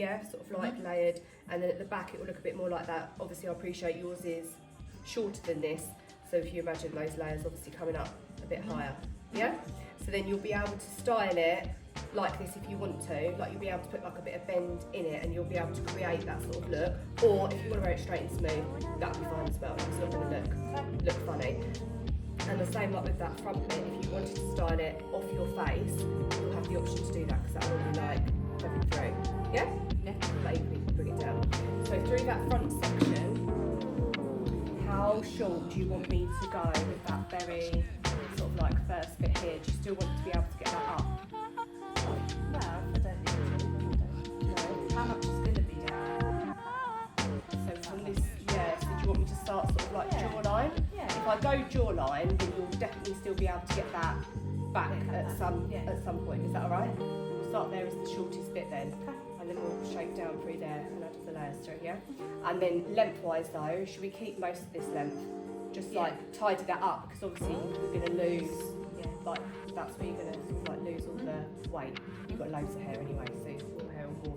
yeah, sort of like layered, and then at the back it will look a bit more like that. Obviously I appreciate yours is shorter than this, so if you imagine those layers obviously coming up a bit higher, yeah? So then you'll be able to style it like this if you want to, like you'll be able to put like a bit of bend in it and you'll be able to create that sort of look, or if you want to wear it straight and smooth, that'll be fine as well, it's not going to look funny. And the same like with that front bit, if you wanted to style it off your face, you'll have the option to do that because that will be like coming through, yeah? Yeah. Like you can bring it down. So through that front section, how short do you want me to go with that very sort of like first bit here? Do you still want to be able to get that up? No, I don't need to. No. How much is going to be down? So from this, yeah, so do you want me to start sort of like jawline? Yeah. If I go jawline, then you'll definitely still be able to get that back at some point. Is that alright? We'll start there as the shortest bit then. Okay. And then we'll shape down through there and add the layers through, yeah? And then lengthwise though, should we keep most of this length? Just like tidy that up, because obviously you're going to lose, like that's where you're going to sort of like lose all the weight. You've got loads of hair anyway, so your hair will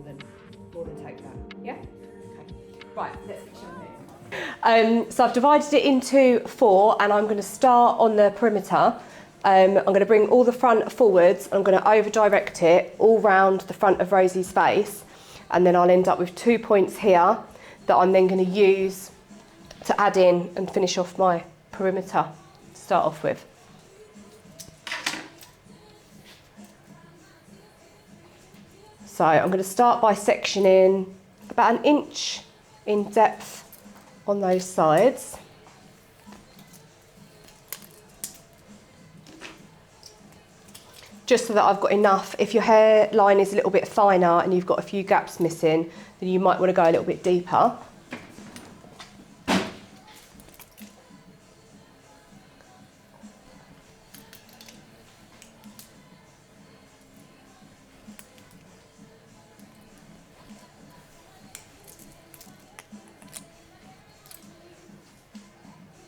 more than take that, yeah? Okay. Right, let's get your hair. So I've divided it into 4 and I'm going to start on the perimeter. I'm going to bring all the front forwards. I'm going to over direct it all round the front of Rosie's face, and then I'll end up with 2 points here that I'm then going to use to add in and finish off my perimeter to start off with. So I'm going to start by sectioning about 1 inch in depth on those sides. Just so that I've got enough. If your hairline is a little bit finer and you've got a few gaps missing, then you might want to go a little bit deeper.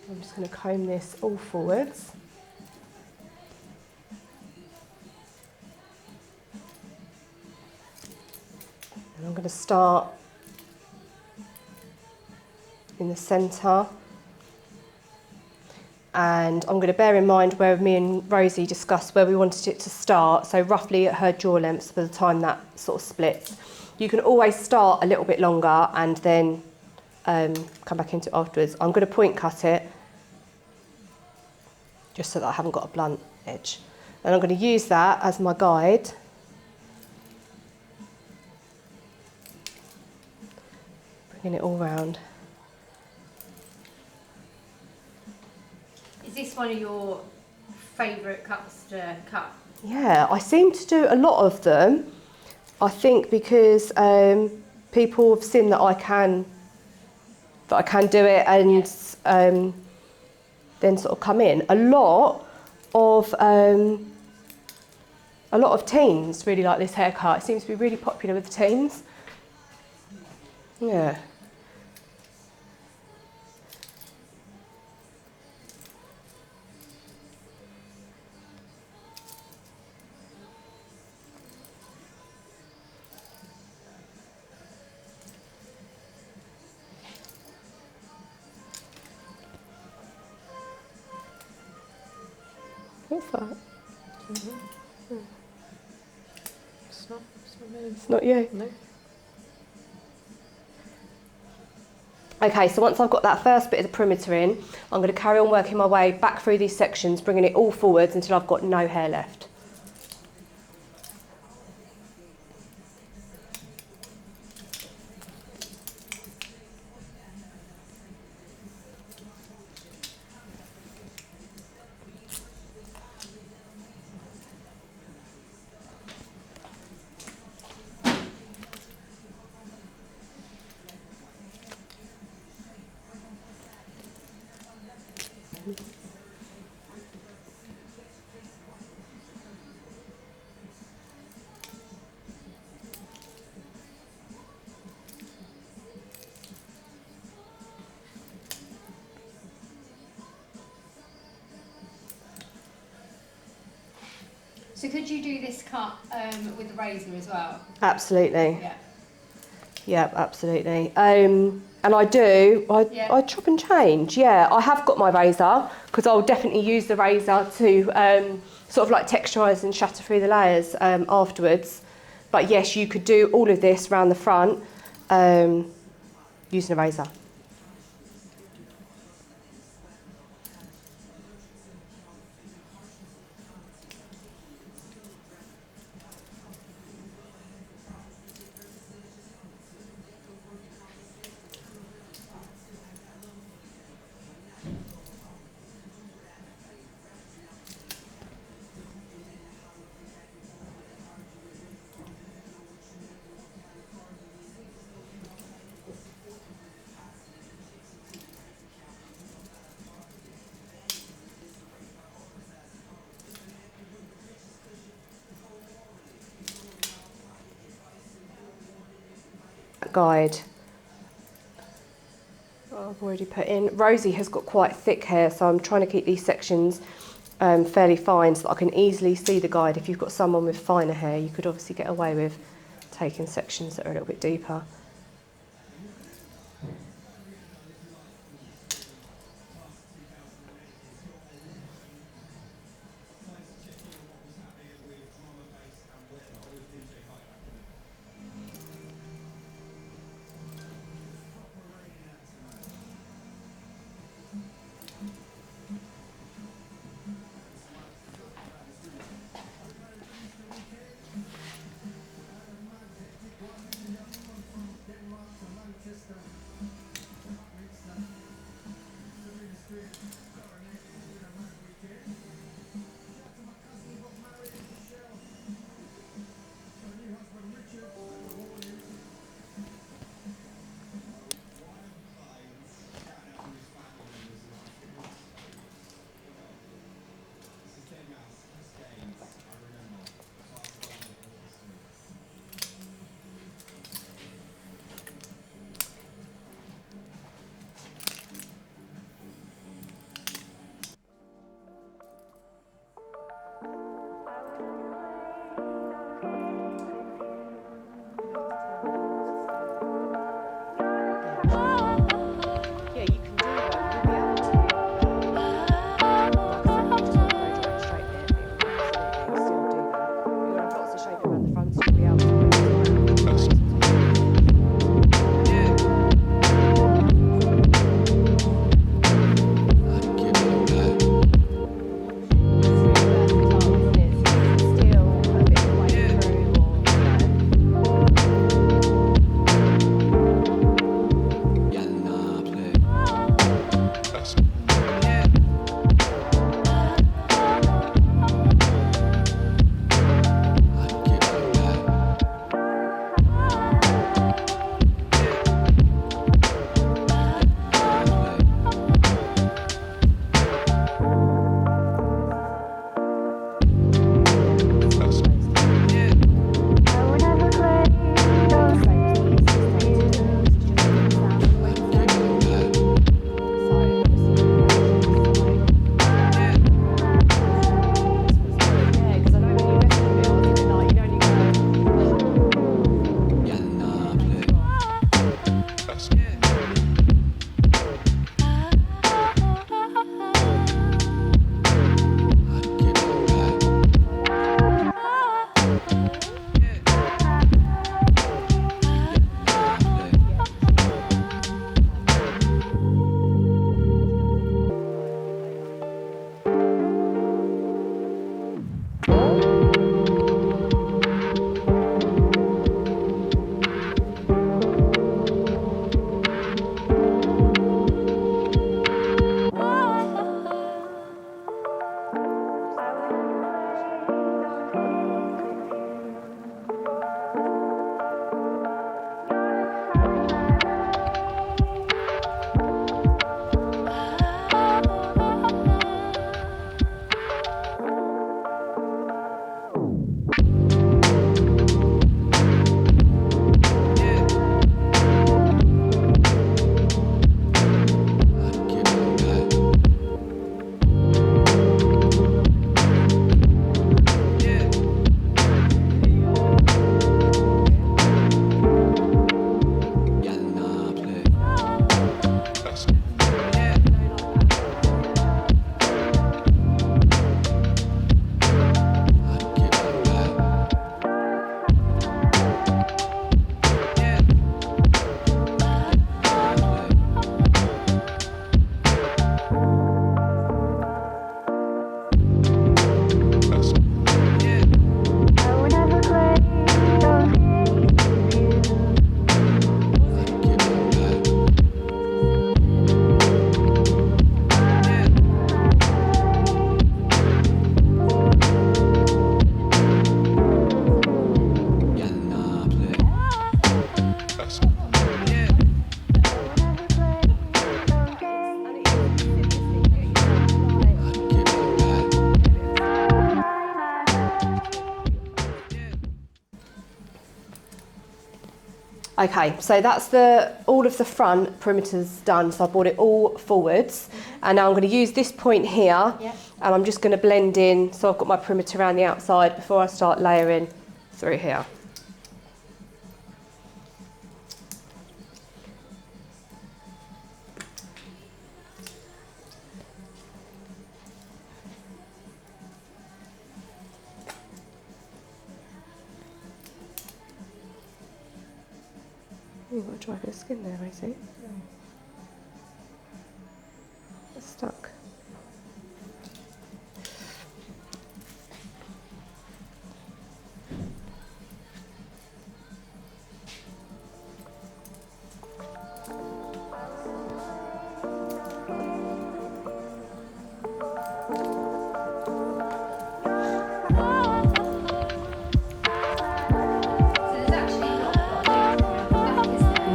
I'm just going to comb this all forwards. And I'm going to start in the centre, and I'm going to bear in mind where me and Rosie discussed where we wanted it to start, so roughly at her jaw length by the time that sort of splits. You can always start a little bit longer and then come back into it afterwards. I'm going to point cut it just so that I haven't got a blunt edge, and I'm going to use that as my guide. Bringing it all round. Is this one of your favourite cuts to cut? Yeah, I seem to do a lot of them. I think because people have seen that I can do it and then sort of come in. A lot of teens really like this haircut. It seems to be really popular with the teens. Yeah. What's that? Mm-hmm. It's not me. It's not you? No. Okay, so once I've got that first bit of the perimeter in, I'm going to carry on working my way back through these sections, bringing it all forwards until I've got no hair left. So could you do this cut with a razor as well? Absolutely. Yeah. Yeah, absolutely. And I chop and change. Yeah, I have got my razor because I'll definitely use the razor to sort of like texturise and shatter through the layers afterwards. But yes, you could do all of this around the front using a razor. Guide. I've already put in. Rosie has got quite thick hair, so I'm trying to keep these sections fairly fine so that I can easily see the guide. If you've got someone with finer hair, you could obviously get away with taking sections that are a little bit deeper. Okay, so that's all of the front perimeters done. So I brought it all forwards, and now I'm going to use this point here, and I'm just going to blend in. So I've got my perimeter around the outside before I start layering through here. You've got to dry your skin there, I see. It's stuck.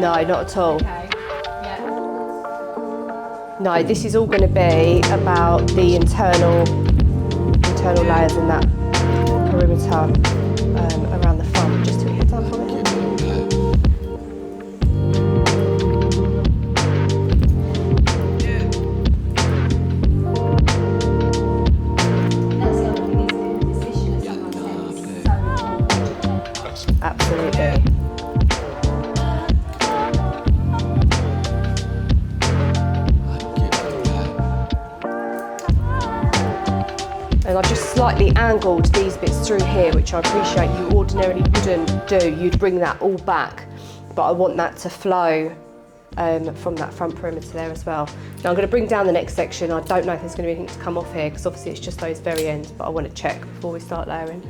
No, not at all. Okay. Yeah. No, this is all going to be about the internal layers in that perimeter around the front. Just to your heads up on it. That's the other thing, isn't it? The position of someone's head is so important. Absolutely. And I've just slightly angled these bits through here, which I appreciate you ordinarily wouldn't do. You'd bring that all back, but I want that to flow from that front perimeter there as well. Now I'm going to bring down the next section. I don't know if there's going to be anything to come off here, because obviously it's just those very ends, but I want to check before we start layering.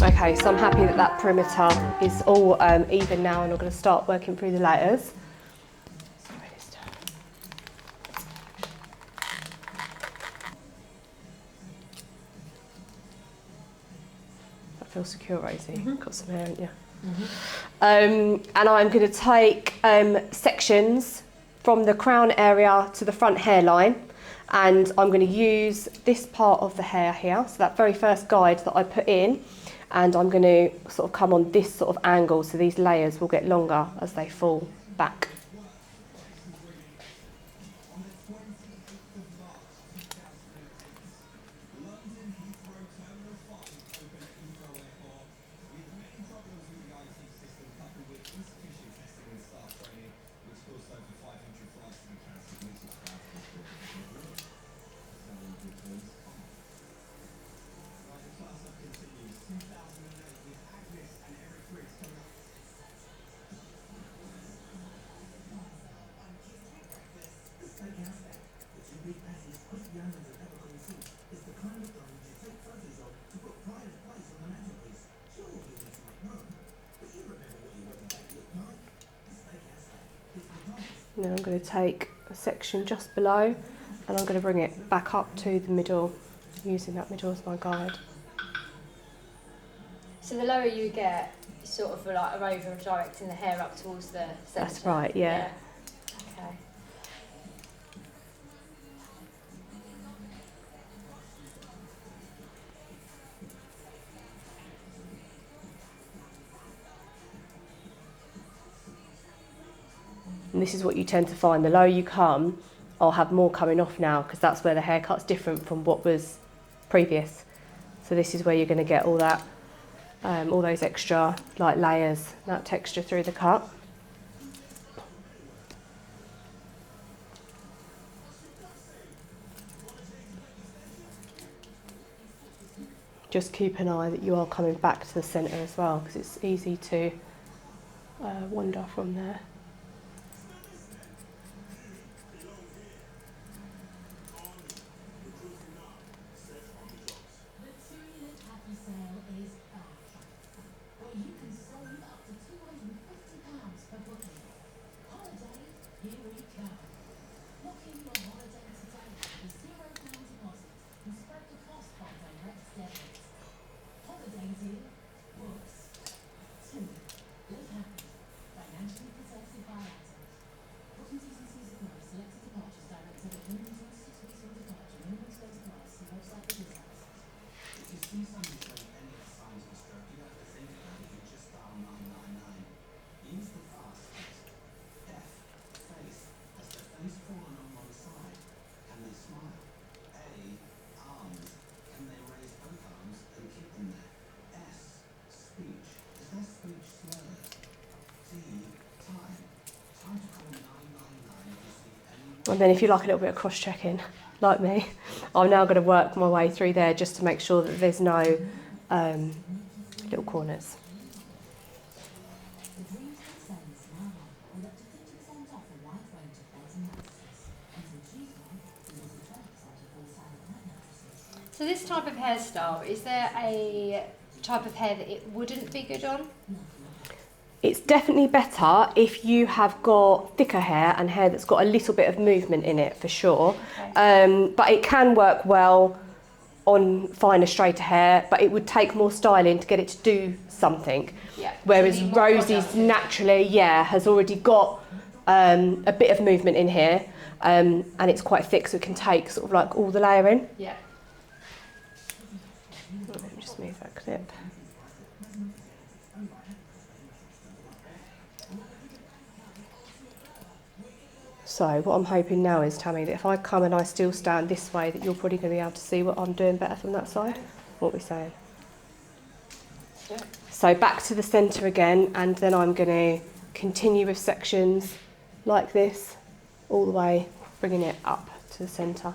Okay, so I'm happy that that perimeter is all even now, and I'm going to start working through the layers. That feels secure, Rosie. Got some hair, haven't you? And I'm going to take sections from the crown area to the front hairline, and I'm going to use this part of the hair here, so that very first guide that I put in, and I'm going to sort of come on this sort of angle, so these layers will get longer as they fall back. And then I'm going to take a section just below and I'm going to bring it back up to the middle, using that middle as my guide. So the lower you get, it's sort of like a over directing the hair up towards the centre. That's right, yeah. Okay. And this is what you tend to find, the lower you come, I'll have more coming off now because that's where the haircut's different from what was previous. So this is where you're going to get all that, all those extra like layers, that texture through the cut. Just keep an eye that you are coming back to the centre as well, because it's easy to wander from there. And then if you like a little bit of cross-checking, like me, I'm now going to work my way through there just to make sure that there's no little corners. So this type of hairstyle, is there a type of hair that it wouldn't be good on? It's definitely better if you have got thicker hair and hair that's got a little bit of movement in it, for sure. Okay. But it can work well on finer, straighter hair, but it would take more styling to get it to do something. Yeah. Whereas So you need more Rosie's product. naturally, has already got a bit of movement in here, and it's quite thick, so it can take sort of like all the layer in. Yeah. Let me just move that clip. So what I'm hoping now is, Tammy, that if I come and I still stand this way, that you're probably going to be able to see what I'm doing better from that side. What we're saying. Yeah. So back to the centre again, and then I'm going to continue with sections like this, all the way, bringing it up to the centre.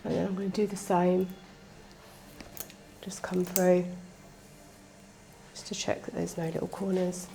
And then I'm going to do the same, just come through, just to check that there's no little corners.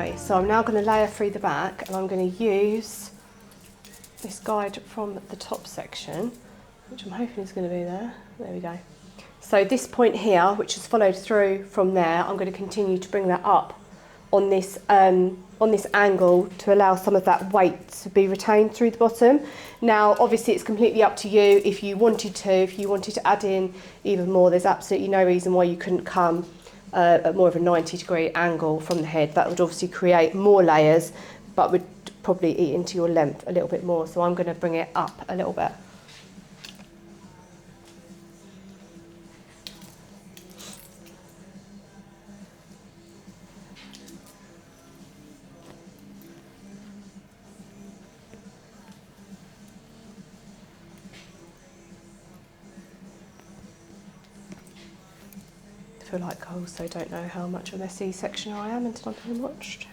Okay, so I'm now going to layer through the back, and I'm going to use this guide from the top section, which I'm hoping is going to be there. There we go. So this point here, which is followed through from there, I'm going to continue to bring that up on this angle to allow some of that weight to be retained through the bottom. Now, obviously, it's completely up to you. If you wanted to add in even more, there's absolutely no reason why you couldn't come at more of a 90-degree angle from the head. That would obviously create more layers, but would probably eat into your length a little bit more. So I'm going to bring it up a little bit. I feel like I also don't know how much of a C-sectioner I am until I'm being watched.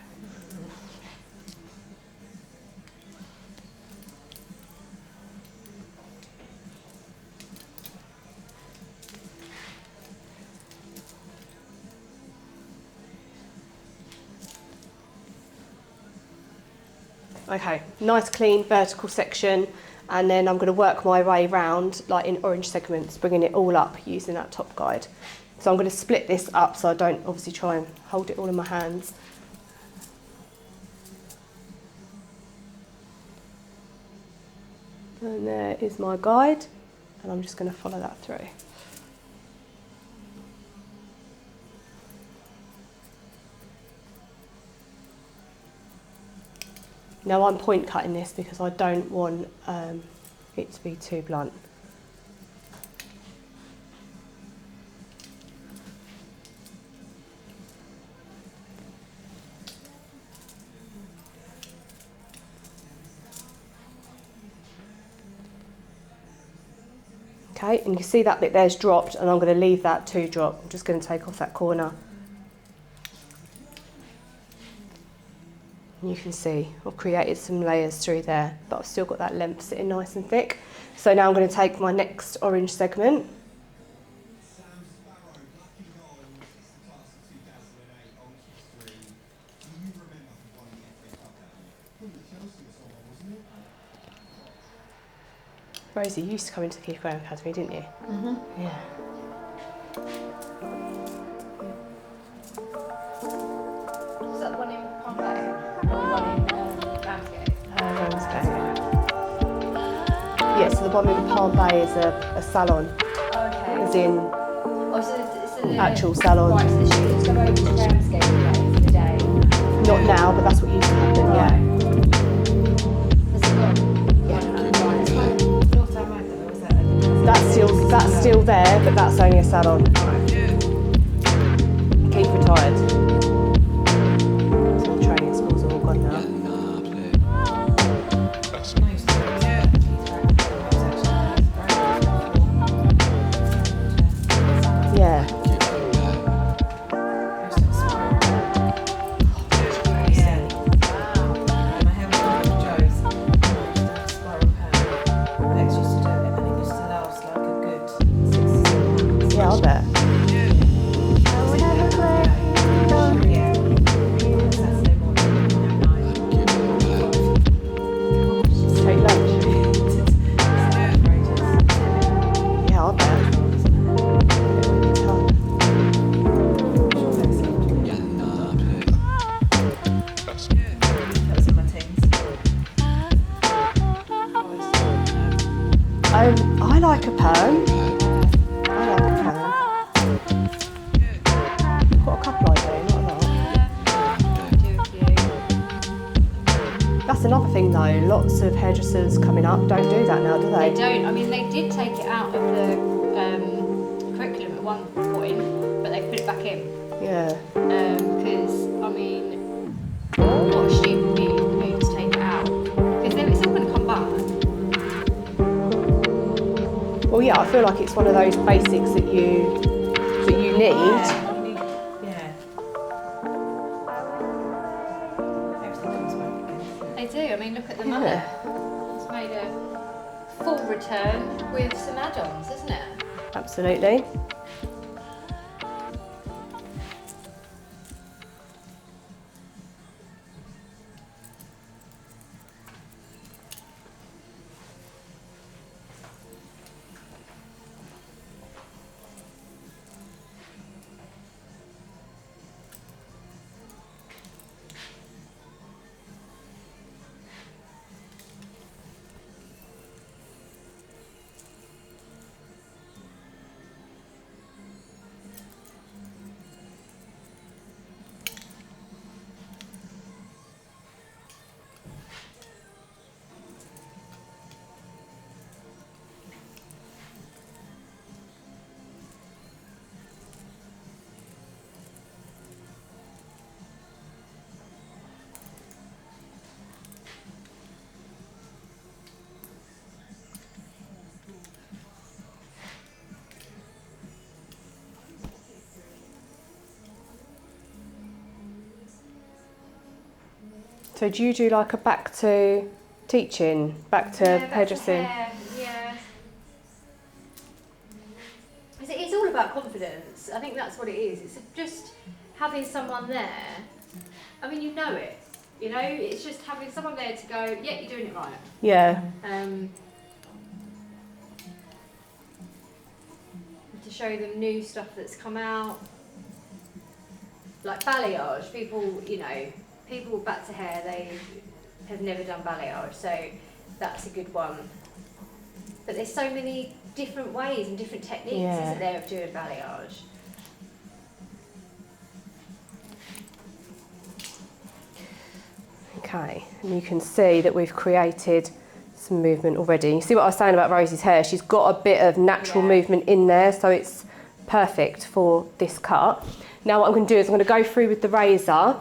Okay, nice clean vertical section, and then I'm going to work my way round like in orange segments, bringing it all up using that top guide. So I'm going to split this up so I don't obviously try and hold it all in my hands. And there is my guide, and I'm just going to follow that through. Now I'm point cutting this because I don't want it to be too blunt. Okay, and you can see that bit there's dropped, and I'm going to leave that to drop. I'm just going to take off that corner. And you can see I've created some layers through there, but I've still got that length sitting nice and thick. So now I'm going to take my next orange segment. Rosie, you used to come into the Keith Graham Academy, didn't you? Mm-hmm. Yeah. Was that the one in Pompey? Or the one in Ramsgate? Ramsgate. Yeah, so the one in Palm Bay is a salon. Okay. As in Oh, so it's an actual salon. Right, so the students go over to Ramsgate for the day. Not now, but that's what used to happen, yeah. Has it gone? Yeah. North Town Road then, or was that? That's still there, but that's only a salon. Keith retired. So the training schools are all gone now. Yeah. Yeah, I'll bet. Take lunch. Yeah, I'll bet. I like a perm. I like a perm. I've got a couple ideas, not a lot. That's another thing though, lots of hairdressers coming up don't do that now, do They they? don't. I mean, they did take it out of the curriculum at one point, but they put it back in. Yeah. Because, I mean, what a stupid move to take it out. Because it's all going to come back. Well, yeah, I feel like it's one of those basics that you need. Yeah. Everything comes back again. They do. I mean, look at the Yeah. mother. It's made a full return with some add-ons, isn't it? Absolutely. So do you do like a back to teaching, back to hairdressing? Yeah. It's all about confidence. I think that's what it is. It's just having someone there. I mean, you know it. You know, it's just having someone there to go, yeah, you're doing it right. Yeah. To show them new stuff that's come out. Like balayage, people, you know, people with back to hair, they have never done balayage, so that's a good one. But there's so many different ways and different techniques, isn't there, of doing balayage? Okay, and you can see that we've created some movement already. You see what I was saying about Rosie's hair? She's got a bit of natural movement in there, so it's perfect for this cut. Now what I'm going to do is I'm going to go through with the razor,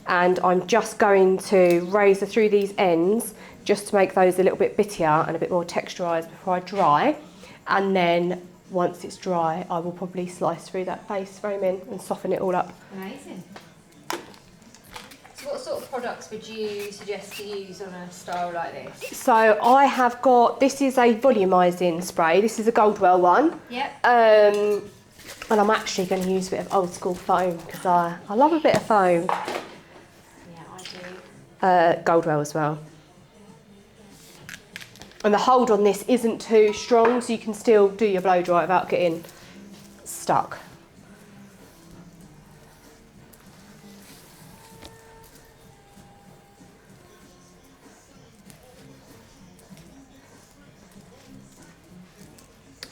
and I'm just going to razor through these ends just to make those a little bit bittier and a bit more texturised before I dry. And then once it's dry, I will probably slice through that face frame in and soften it all up. Amazing. So what sort of products would you suggest to use on a style like this? So I have got, this is a volumising spray. This is a Goldwell one. Yep. And I'm actually going to use a bit of old school foam because I love a bit of foam. Yeah, I do. Goldwell as well. And the hold on this isn't too strong, so you can still do your blow dry without getting stuck.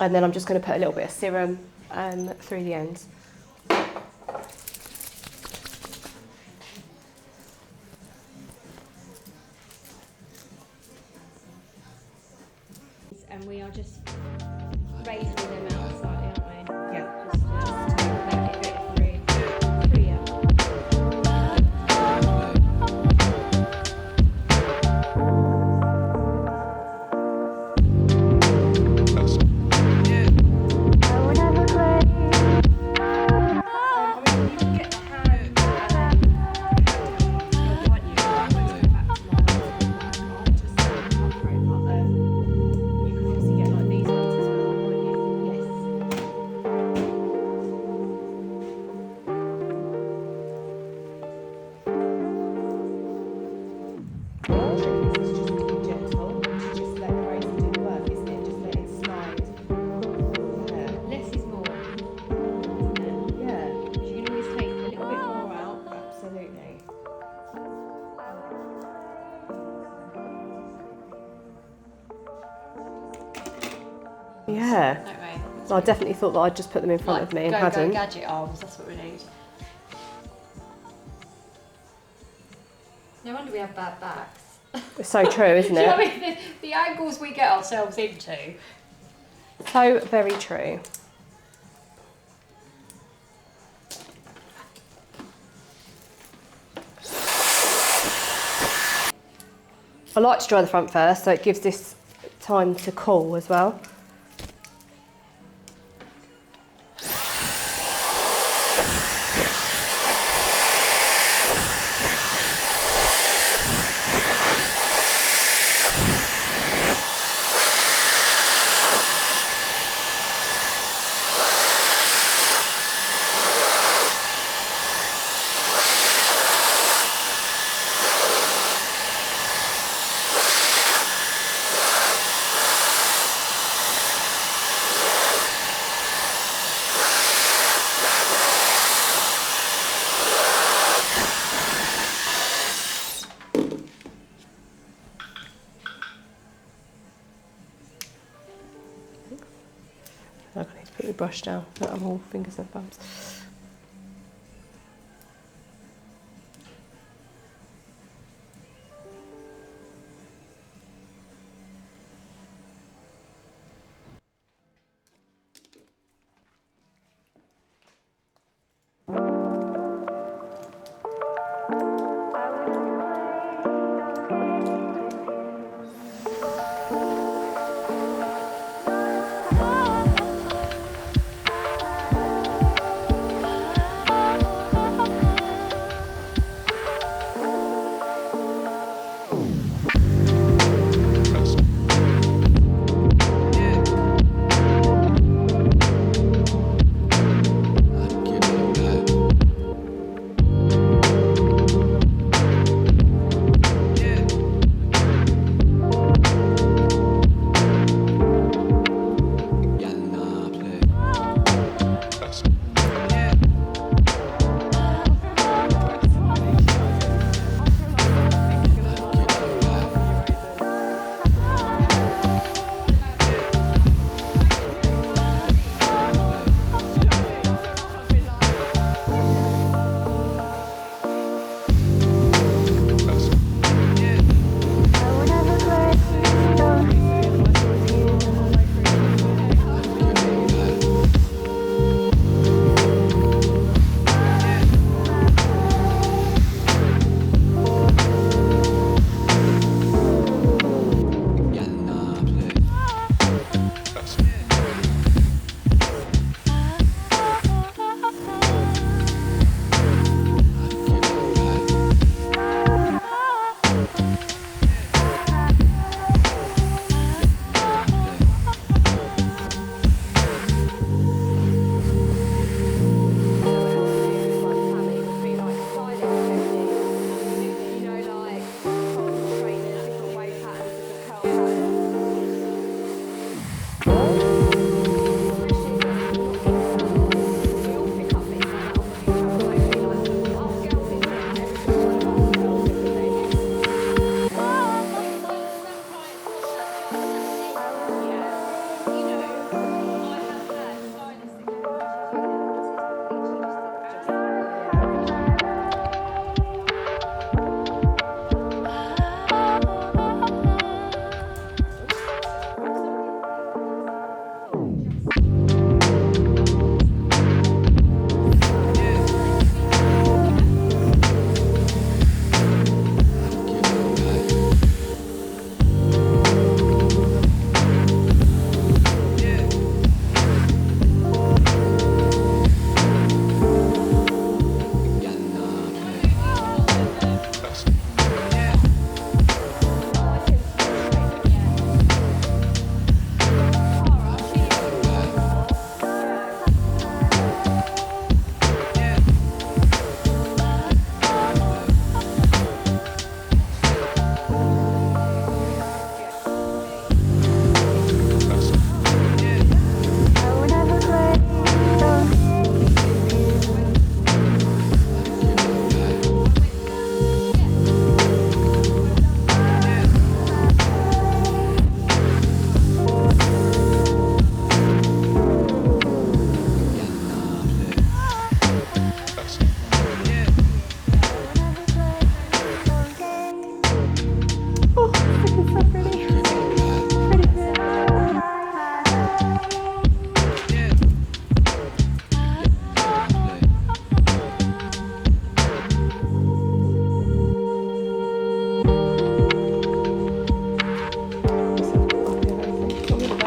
And then I'm just going to put a little bit of serum through the ends. And we are just raising them out slightly, aren't we? Yeah. Just to make it a bit freer. Yeah. Don't we? So I definitely thought that I'd just put them in front of me and go hadn't. gadget arms, that's what we need. No wonder we have bad backs. It's so true, isn't Do you know it? what I mean? The angles we get ourselves into. So very true. I like to dry the front first, so it gives this time to cool as well. I need to put the brush down, so I'm all fingers and thumbs.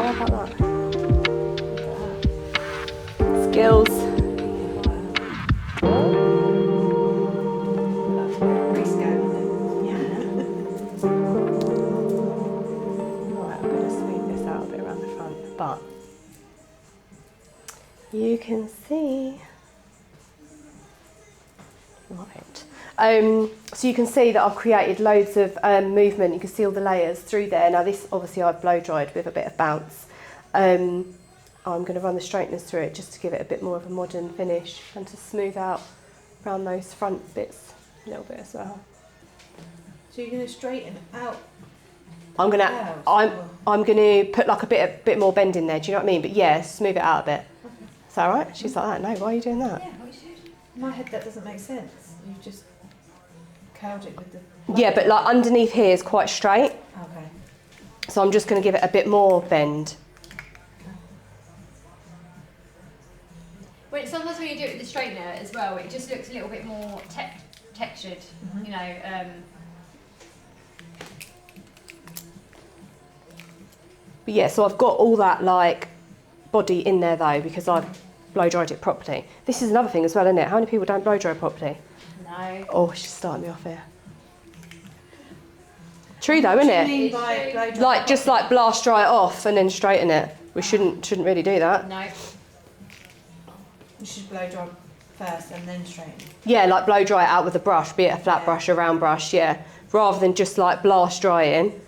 How about that? Skills. Yeah. Right, I'm going to smooth this out a bit around the front, but you can see. Right. So you can see that I've created loads of movement. You can see all the layers through there. Now this obviously I've blow dried with a bit of bounce. I'm going to run the straighteners through it just to give it a bit more of a modern finish and to smooth out around those front bits a little bit as well. So you're going to straighten out? I'm going to put like a bit more bend in there. Do you know what I mean? But yeah, smooth it out a bit. Okay. Is that all right? She's like that. No, why are you doing that? Yeah, what you doing? In my head that doesn't make sense. You've just curled it with the... Yeah, but like underneath here is quite straight. Okay. So I'm just going to give it a bit more bend. Well, sometimes when you do it with the straightener as well, it just looks a little bit more textured, you know. But yeah, so I've got all that like body in there though because I've blow dried it properly. This is another thing as well, isn't it? How many people don't blow dry properly? No. Oh, she's starting me off here. True though, isn't What it? do you mean by blow dry? Like just like blast dry it off and then straighten it. We shouldn't really do that. No. You should blow dry first and then straighten. Yeah, like blow dry it out with a brush, be it a flat brush, a round brush, yeah. Rather than just like blast drying.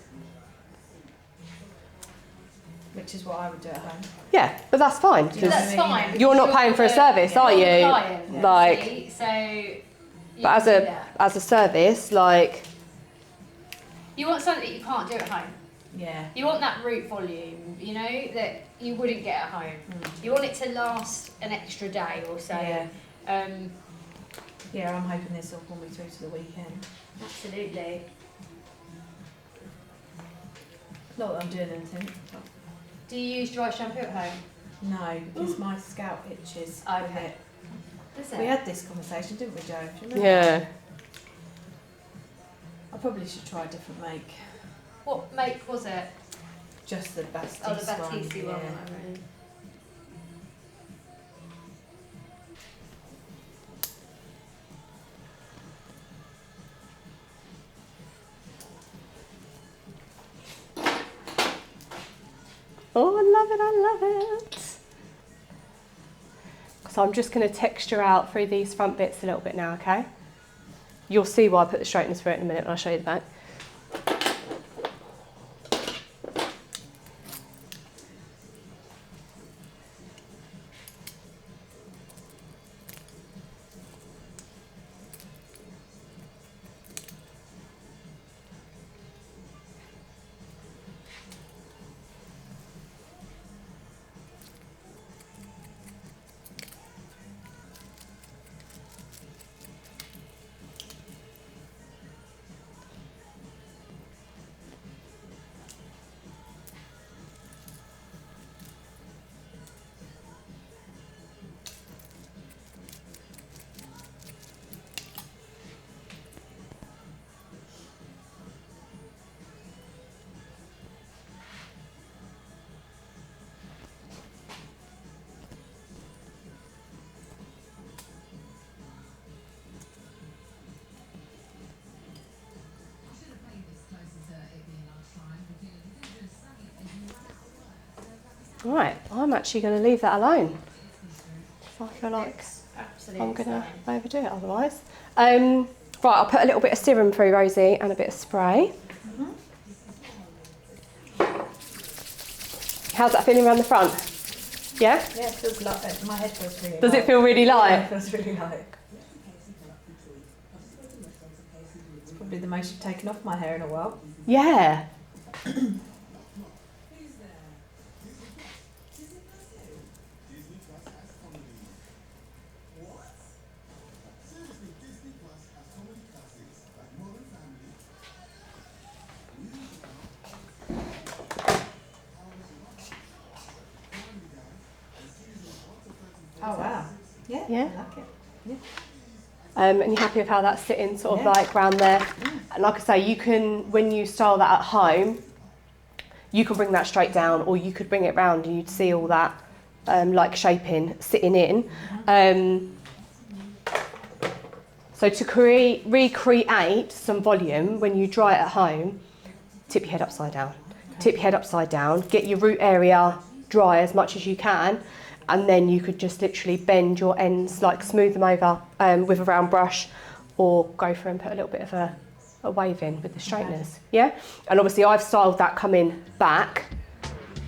Which is what I would do at home. Yeah, but that's fine. Do you know what I That's mean? fine. You're not paying for a service, are you? Client, Like, see? So. You but can do that. as a service, like. You want something that you can't do at home. Yeah. You want that root volume, you know, that you wouldn't get at home. You want it to last an extra day or so. Yeah. Yeah, I'm hoping this will pull me through to the weekend. absolutely. Not that I'm doing anything. Do you use dry shampoo at home? No, because my scalp itches. with Okay. it. Does We it? had this conversation, didn't we, Jo? Do you remember? Yeah. I probably should try a different make. What make was it? Just the Batiste Oh, the Batiste one. Yeah. Oh, I love it. So I'm just going to texture out through these front bits a little bit now, okay? You'll see why I put the straighteners through it in a minute when I show you the back. Right, I'm actually going to leave that alone. I feel like Absolutely. I'm going to overdo it otherwise. Right, I'll put a little bit of serum through, Rosie, and a bit of spray. How's that feeling around the front? Yeah? Yeah, it feels like my head feels really light. Does it feel really Yeah, light? it feels really light. It's probably the most you've taken off my hair in a while. Yeah. Oh wow. Yeah. Yeah. I like it. Yeah. And you're happy with how that's sitting sort of Yeah. like round there. And like I say, you can, when you style that at home, you can bring that straight down, or you could bring it round and you'd see all that like shaping sitting in. So to recreate some volume when you dry it at home, tip your head upside down. Tip your head upside down, get your root area dry as much as you can, and then you could just literally bend your ends, like smooth them over with a round brush, or go for and put a little bit of a wave in with the straighteners. Yeah? And obviously I've styled that coming back,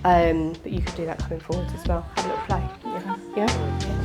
but you could do that coming forwards as well. Have a little play. Yeah?